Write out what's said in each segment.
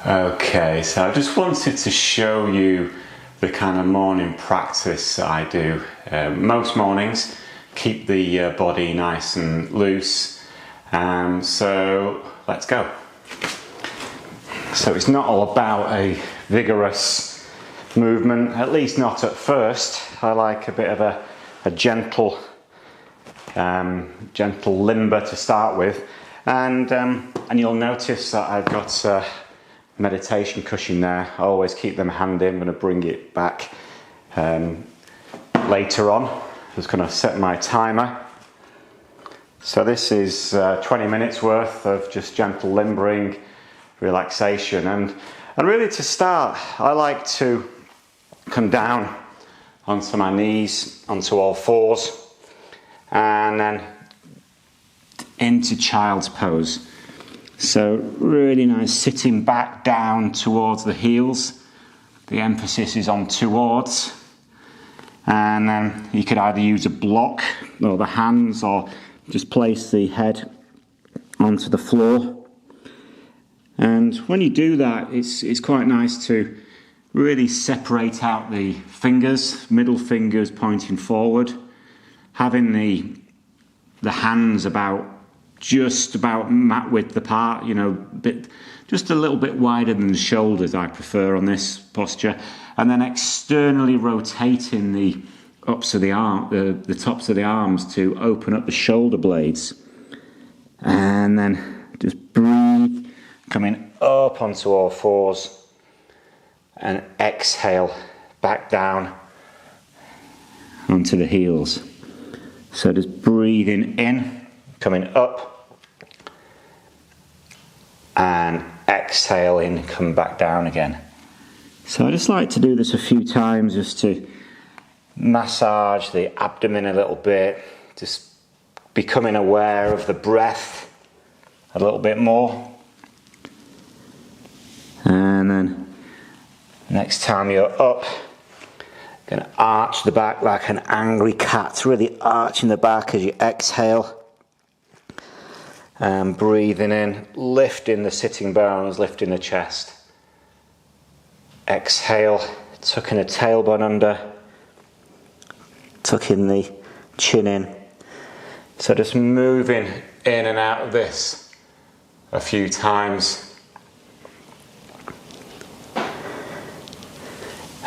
Okay, so I just wanted to show you the kind of morning practice that I do. Most mornings, keep the body nice and loose. So let's go. So it's not all about a vigorous movement, at least not at first. I like a bit of a gentle limber to start with, and you'll notice that I've got a meditation cushion there. I always keep them handy. I'm going to bring it back later on. I'm just going to set my timer. So this is 20 minutes worth of just gentle limbering, relaxation, and really to start I like to come down onto my knees, onto all fours, and then into child's pose. So really nice, sitting back down towards the heels. The emphasis is on towards, and then you could either use a block or the hands, or just place the head onto the floor. And when you do that, it's quite nice to really separate out the fingers, middle fingers pointing forward, having the hands just about mat width apart, just a little bit wider than the shoulders I prefer on this posture, and then externally rotating the tops of the arms to open up the shoulder blades, and then just breathe, coming up onto all fours, and exhale back down onto the heels. So just breathing in, coming up, and exhaling, come back down again. So I just like to do this a few times just to massage the abdomen a little bit, just becoming aware of the breath a little bit more. And then next time you're up, going to arch the back like an angry cat, really arching the back as you exhale. And breathing in, lifting the sitting bones, lifting the chest. Exhale, tucking the tailbone under, tucking the chin in. So just moving in and out of this a few times.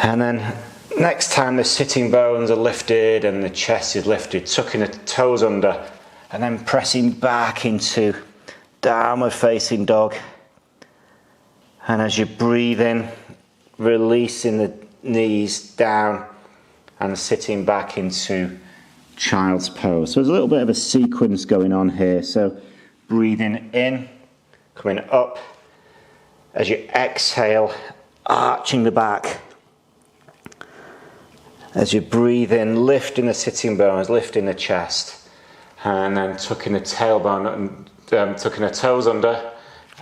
And then next time the sitting bones are lifted and the chest is lifted, tucking the toes under, and then pressing back into downward facing dog. And as you breathe in, releasing the knees down and sitting back into child's pose. So there's a little bit of a sequence going on here. So breathing in, coming up. As you exhale, arching the back. As you breathe in, lifting the sitting bones, lifting the chest, and then tucking the tailbone and tucking the toes under,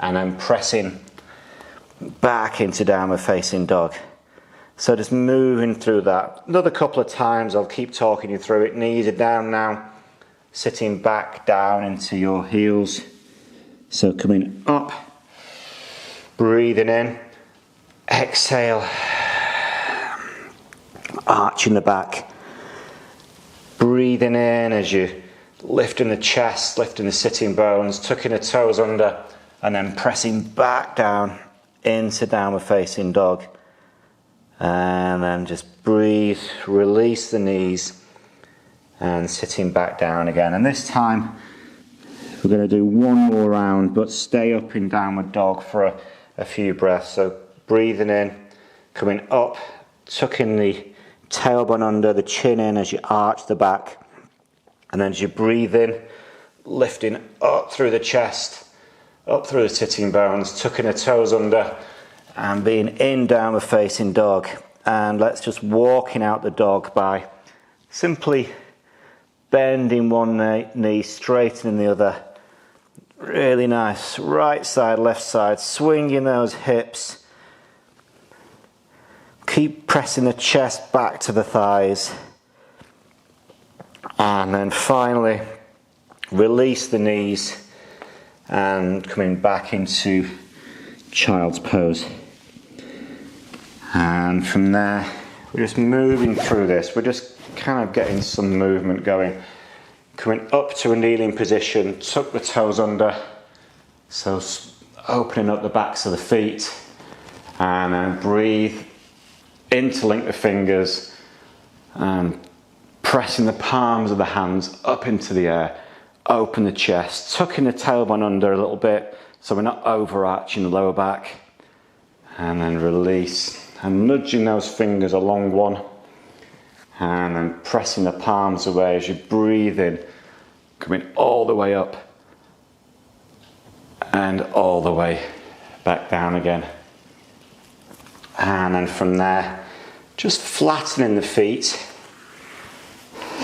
and then pressing back into downward facing dog. So just moving through that. Another couple of times, I'll keep talking you through it. Knees are down now, sitting back down into your heels. So coming up, breathing in, exhale, arching the back, breathing in as you lifting the chest, lifting the sitting bones, tucking the toes under, and then pressing back down into downward facing dog. And then just breathe, release the knees, and sitting back down again. And this time we're going to do one more round, but stay up in downward dog for a few breaths. So breathing in, coming up, tucking the tailbone under, the chin in as you arch the back, and then as you breathe in, lifting up through the chest, up through the sitting bones, tucking the toes under, and being in downward facing dog. And let's just walking out the dog by simply bending one knee, straightening the other. Really nice, right side, left side, swinging those hips. Keep pressing the chest back to the thighs. And then finally, release the knees and coming back into child's pose. And from there, we're just moving through this. We're just kind of getting some movement going. Coming up to a kneeling position, tuck the toes under. So opening up the backs of the feet. And then breathe, interlink the fingers, and pressing the palms of the hands up into the air. Open the chest, tucking the tailbone under a little bit so we're not overarching the lower back. And then release. And nudging those fingers along one. And then pressing the palms away as you breathe in. Coming all the way up. And all the way back down again. And then from there, just flattening the feet.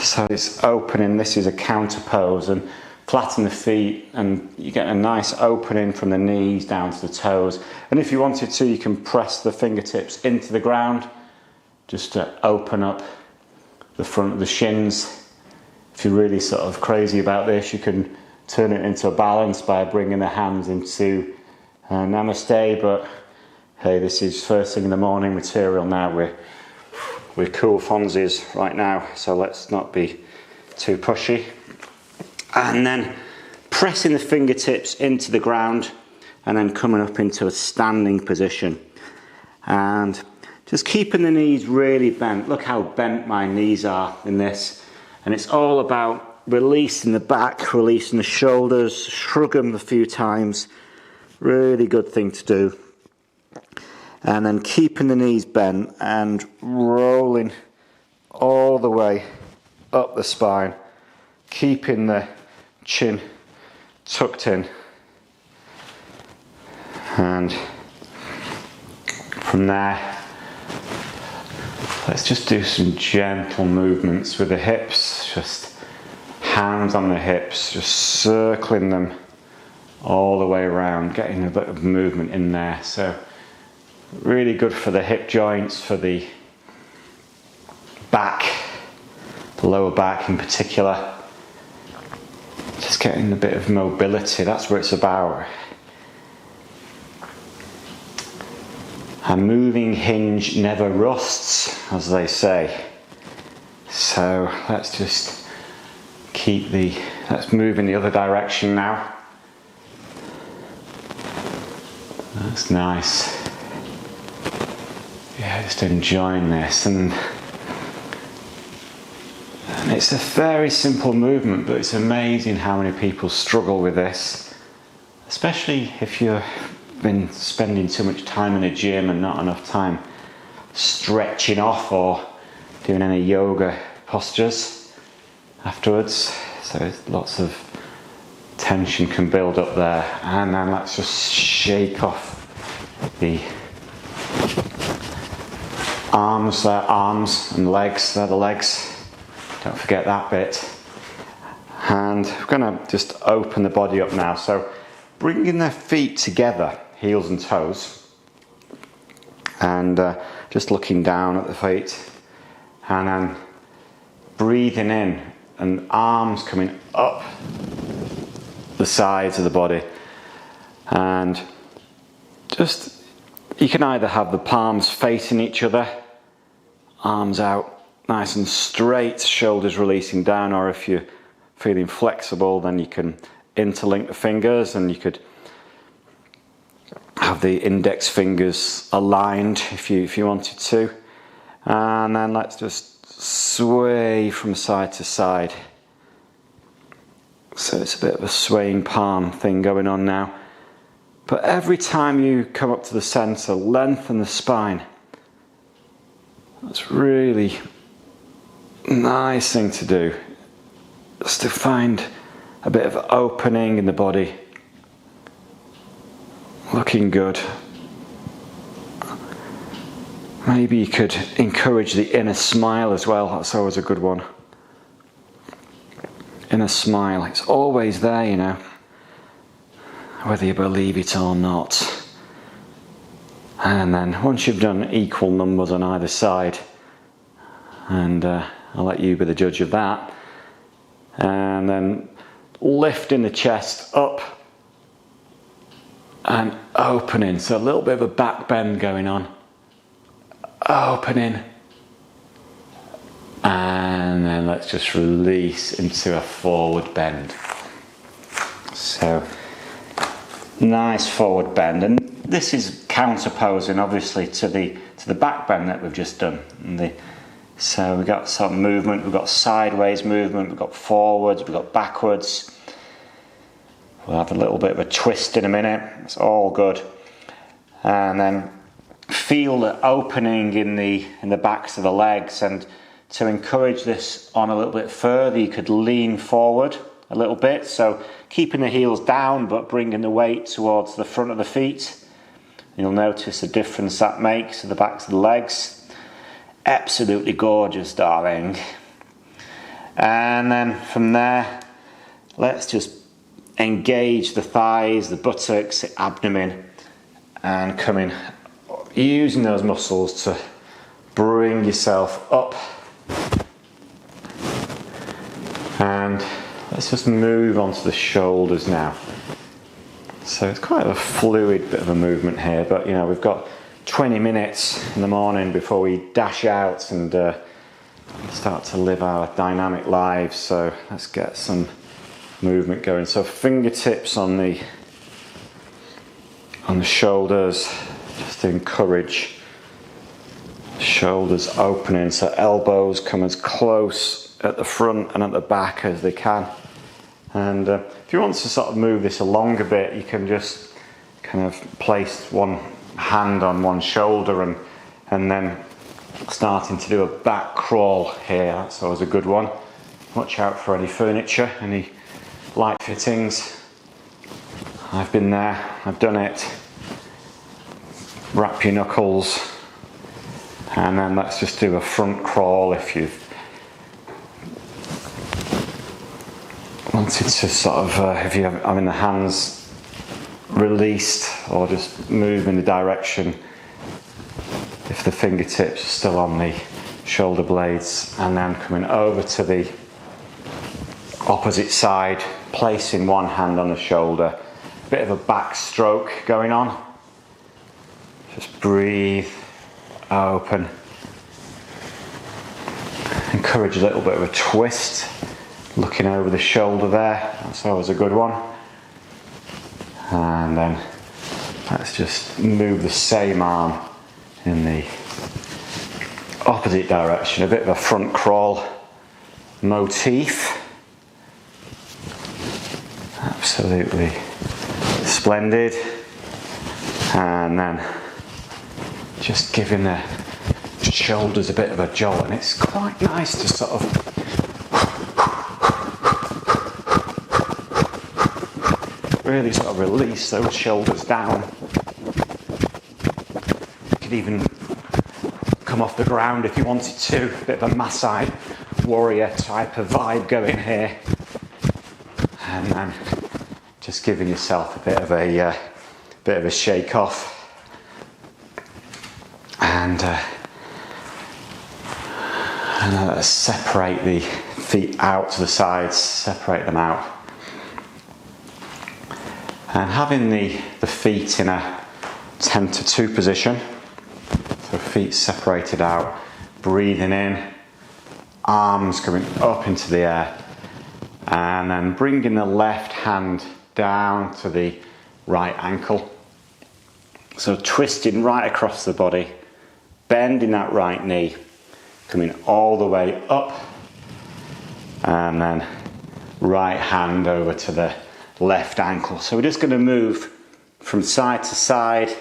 So it's opening, this is a counter pose, and flatten the feet and you get a nice opening from the knees down to the toes. And if you wanted to, you can press the fingertips into the ground just to open up the front of the shins. If you're really sort of crazy about this, you can turn it into a balance by bringing the hands into Namaste, but hey, this is first thing in the morning material now. We're cool Fonzies right now, so let's not be too pushy. And then pressing the fingertips into the ground and then coming up into a standing position. And just keeping the knees really bent. Look how bent my knees are in this. And it's all about releasing the back, releasing the shoulders, shrug them a few times. Really good thing to do. And then keeping the knees bent and rolling all the way up the spine. Keeping the chin tucked in. And from there, let's just do some gentle movements with the hips. Just hands on the hips, just circling them all the way around, getting a bit of movement in there. So really good for the hip joints, for the back, the lower back in particular. Just getting a bit of mobility, that's what it's about. A moving hinge never rusts, as they say. So let's just let's move in the other direction now. That's nice. Yeah, just enjoying this. And it's a very simple movement, but it's amazing how many people struggle with this, especially if you've been spending too much time in a gym and not enough time stretching off or doing any yoga postures afterwards. So lots of tension can build up there. And then let's just shake off the arms and legs, they're the legs. Don't forget that bit. And we're going to just open the body up now. So bringing the feet together, heels and toes, and just looking down at the feet, and then breathing in and arms coming up the sides of the body. And just, you can either have the palms facing each other, arms out nice and straight, shoulders releasing down, or if you're feeling flexible, then you can interlink the fingers and you could have the index fingers aligned if you wanted to. And then let's just sway from side to side. So it's a bit of a swaying palm thing going on now. But every time you come up to the center, lengthen the spine. That's really nice thing to do. Just to find a bit of opening in the body. Looking good. Maybe you could encourage the inner smile as well. That's always a good one. Inner smile. It's always there, you know. Whether you believe it or not. And then once you've done equal numbers on either side, and I'll let you be the judge of that, and then lifting the chest up and opening. So a little bit of a back bend going on. Opening. And then let's just release into a forward bend. So nice forward bend, and this is counterposing obviously to the back bend that we've just done. So we've got some movement, we've got sideways movement, we've got forwards, we've got backwards. We'll have a little bit of a twist in a minute. It's all good. And then feel the opening in the backs of the legs, and to encourage this on a little bit further, you could lean forward a little bit. So keeping the heels down, but bringing the weight towards the front of the feet. You'll notice the difference that makes to the backs of the legs. Absolutely gorgeous, darling. And then from there, let's just engage the thighs, the buttocks, the abdomen, and coming, using those muscles to bring yourself up. And let's just move on to the shoulders now. So it's quite a fluid bit of a movement here, but you know, we've got 20 minutes in the morning before we dash out and start to live our dynamic lives. So let's get some movement going. So fingertips on the shoulders, just to encourage shoulders opening. So elbows come as close at the front and at the back as they can. And if you want to sort of move this along a bit, you can just kind of place one hand on one shoulder and then starting to do a back crawl here. That's always a good one. Watch out for any furniture, any light fittings. I've been there, I've done it. Wrap your knuckles, and then let's just do a front crawl if you've wanted to sort of, if you're having the hands released, or just move in the direction if the fingertips are still on the shoulder blades, and then coming over to the opposite side, placing one hand on the shoulder, bit of a back stroke going on. Just breathe, open. Encourage a little bit of a twist, looking over the shoulder there. That's always a good one. And then let's just move the same arm in the opposite direction, a bit of a front crawl motif. Absolutely splendid. And then just giving the shoulders a bit of a jolt, and it's quite nice to sort of really sort of release those shoulders down. You could even come off the ground if you wanted to. A bit of a Maasai warrior type of vibe going here. And then just giving yourself a bit of a shake off. And let's separate the feet out to the sides, separate them out. And having the feet in a 10 to 2 position, so feet separated out, breathing in, arms coming up into the air, and then bringing the left hand down to the right ankle. So twisting right across the body, bending that right knee, coming all the way up, and then right hand over to the left ankle. So we're just going to move from side to side,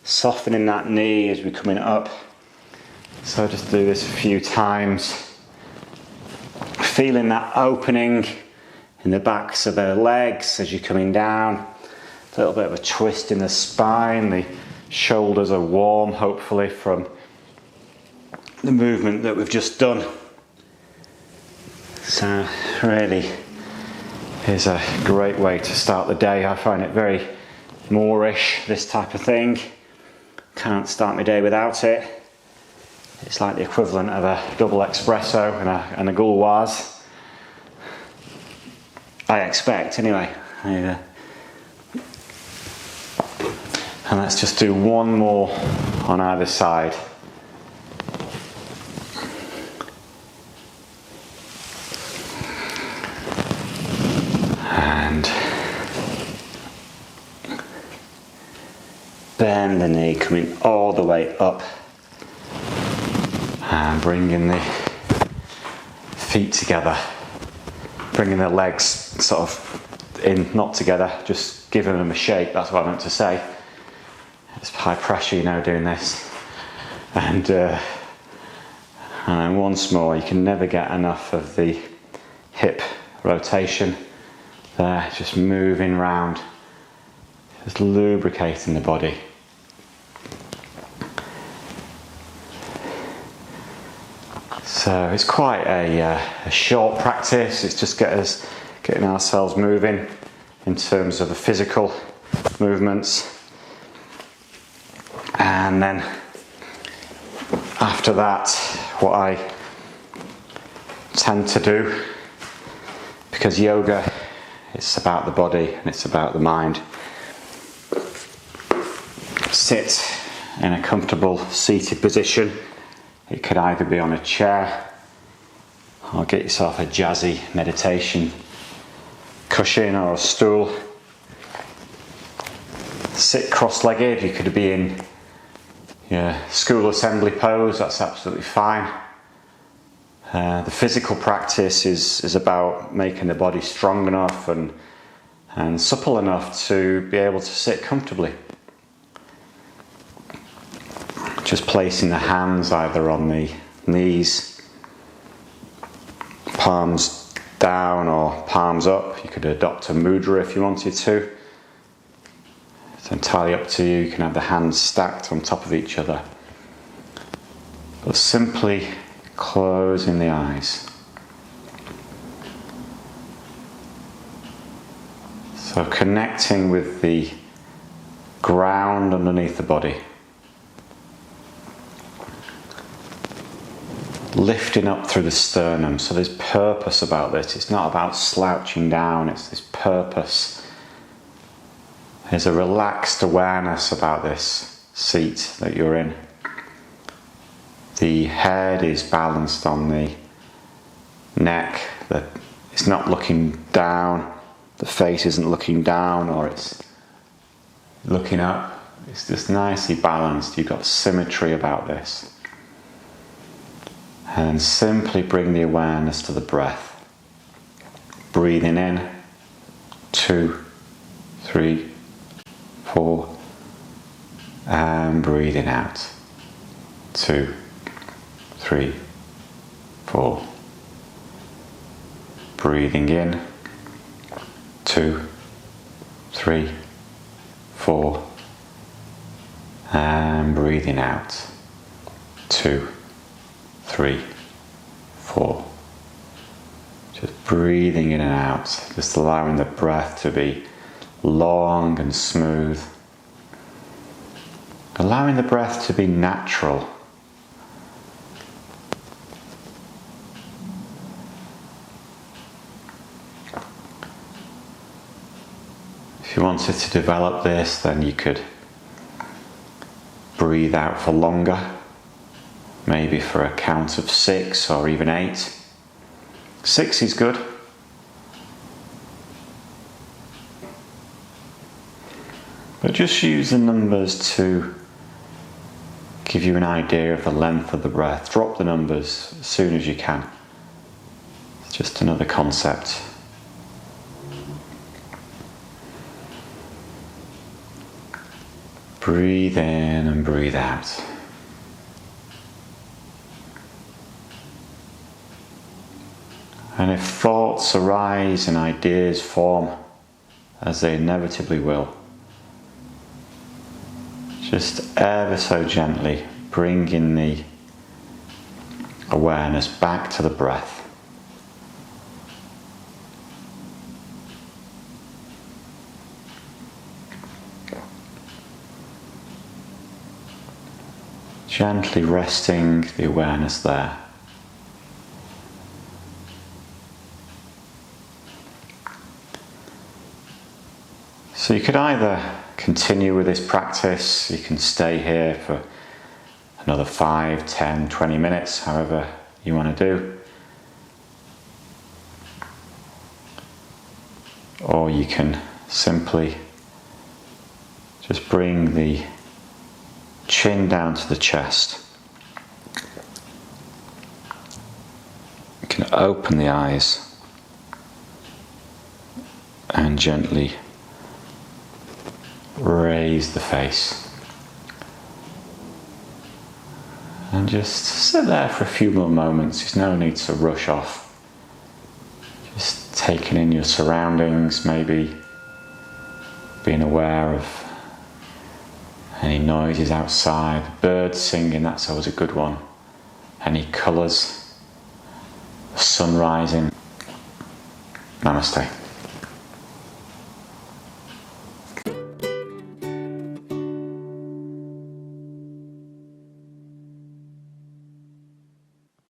softening that knee as we're coming up. So just do this a few times, feeling that opening in the backs of the legs as you're coming down. A little bit of a twist in the spine. The shoulders are warm, hopefully, from the movement that we've just done. So really is a great way to start the day. I find it very Moorish, this type of thing. Can't start my day without it. It's like the equivalent of a double espresso and a gulwaz. I expect, anyway. And let's just do one more on either side. And bend the knee, coming all the way up. And bringing the feet together. Bringing the legs sort of in, not together, just giving them a shape, that's what I meant to say. It's high pressure, you know, doing this. And once more, you can never get enough of the hip rotation there, just moving round, just lubricating the body. So it's quite a short practice. It's just getting ourselves moving in terms of the physical movements. And then after that, what I tend to do, because yoga, it's about the body and it's about the mind. Sit in a comfortable seated position. It could either be on a chair or get yourself a jazzy meditation cushion or a stool. Sit cross-legged. You could be in your school assembly pose, that's absolutely fine. The physical practice is about making the body strong enough and supple enough to be able to sit comfortably. Just placing the hands either on the knees, palms down or palms up. You could adopt a mudra if you wanted to. It's entirely up to you. You can have the hands stacked on top of each other. But simply closing the eyes. So connecting with the ground underneath the body. Lifting up through the sternum. So there's purpose about this. It's not about slouching down. It's this purpose. There's a relaxed awareness about this seat that you're in. The head is balanced on the neck. It's not looking down. The face isn't looking down or it's looking up. It's just nicely balanced. You've got symmetry about this. And simply bring the awareness to the breath. Breathing in, 2, 3, 4, and breathing out, 2, 3, 4. Breathing in, 2, 3, 4, and breathing out, 2, 3, 4. Just breathing in and out, just allowing the breath to be long and smooth. Allowing the breath to be natural. If you wanted to develop this, then you could breathe out for longer. Maybe for a count of 6 or even 8. 6 is good. But just use the numbers to give you an idea of the length of the breath. Drop the numbers as soon as you can. It's just another concept. Breathe in and breathe out. And if thoughts arise and ideas form, as they inevitably will, just ever so gently bringing the awareness back to the breath. Gently resting the awareness there. So you could either continue with this practice, you can stay here for another 5, 10, 20 minutes, however you want to do. Or you can simply just bring the chin down to the chest. You can open the eyes and gently raise the face. And just sit there for a few more moments. There's no need to rush off. Just taking in your surroundings, maybe being aware of any noises outside, birds singing, that's always a good one. Any colours, the sun rising. Namaste.